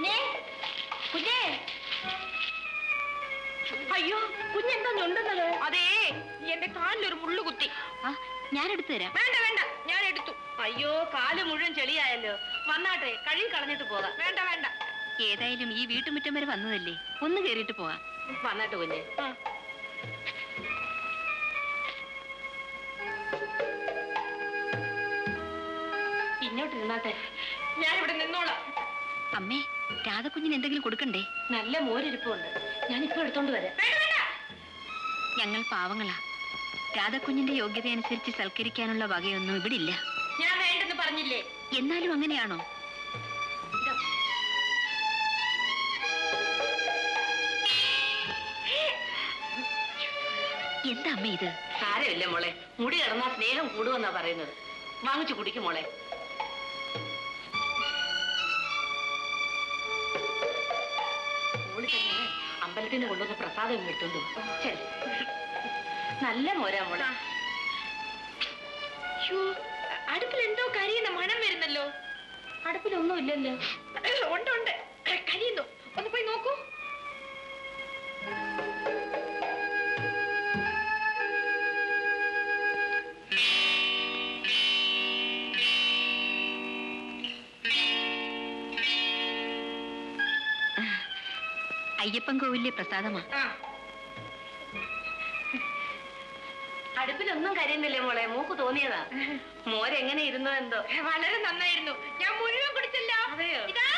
കുഞ്ഞേ കുഞ്ഞേ അയ്യോ കുഞ്ഞെന്താ ഞൊണ്ടുന്നത്? അതേ എന്റെ കാലിലൊരു മുള്ളു കുത്തി. ഞാൻ എടുത്തു തരാം. വേണ്ട വേണ്ട, ഞാൻ എടുത്തു. അയ്യോ കാല് മുഴുവൻ ചെളിയായല്ലോ. വന്നാട്ടെ, കഴുകി കളഞ്ഞിട്ട് പോകാം. വേണ്ട വേണ്ട, ഏതായാലും ഈ വീട്ടുമുറ്റം വരെ വന്നതല്ലേ, ഒന്ന് കേറിയിട്ട് പോകാം. വന്നാട്ട് കുഞ്ഞെ. ഇങ്ങോട്ട് ഇരുന്നാട്ടെ, ഞാനിവിടെ നിന്നോളാം. അമ്മേ, രാധക്കുഞ്ഞിന് എന്തെങ്കിലും കൊടുക്കണ്ടേ? നല്ല മോരിരിപ്പുണ്ട്, ഞാനിപ്പോ എടുത്തോണ്ട് വരാം. ഞങ്ങൾ പാവങ്ങളാ. രാധക്കുഞ്ഞിന്റെ യോഗ്യതയനുസരിച്ച് സൽക്കരിക്കാനുള്ള വകയൊന്നും ഇവിടെ ഇല്ല. ഞാൻ വേണ്ടെന്ന് പറഞ്ഞില്ലേ? എന്നാലും അങ്ങനെയാണോ? എന്താ അമ്മ ഇത്? സാരമില്ല മോളെ, മുടി കിടന്നാ സ്നേഹം കൂടുമെന്നാ പറയുന്നത്. വാങ്ങിച്ചു കുടിക്കും മോളെ. മോളി തന്നെ അമ്പലത്തിന് കൊണ്ടുവന്ന് പ്രസാദം എടുത്തോണ്ടു. നല്ല മോരാ മോളെ. അടുപ്പിലെന്തോ കരിയുന്ന മണം വരുന്നല്ലോ. അടുപ്പിലൊന്നും ഇല്ലല്ലോ. ഉണ്ട് ഉണ്ട്, കരിയുന്നു. ഒന്ന് പോയി നോക്കൂ. അയ്യപ്പൻ കോവിലെ പ്രസാദമാ. അടുപ്പിലൊന്നും കരിയുന്നില്ലേ മോളെ, മൂക്ക് തോന്നിയതാ. മോരെങ്ങനെ ഇരുന്നോ എന്തോ. വളരെ നന്നായിരുന്നു, ഞാൻ മുഴുവൻ കുടിച്ചല്ലോ. ഇതാ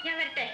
ഞാൻ വരട്ടെ.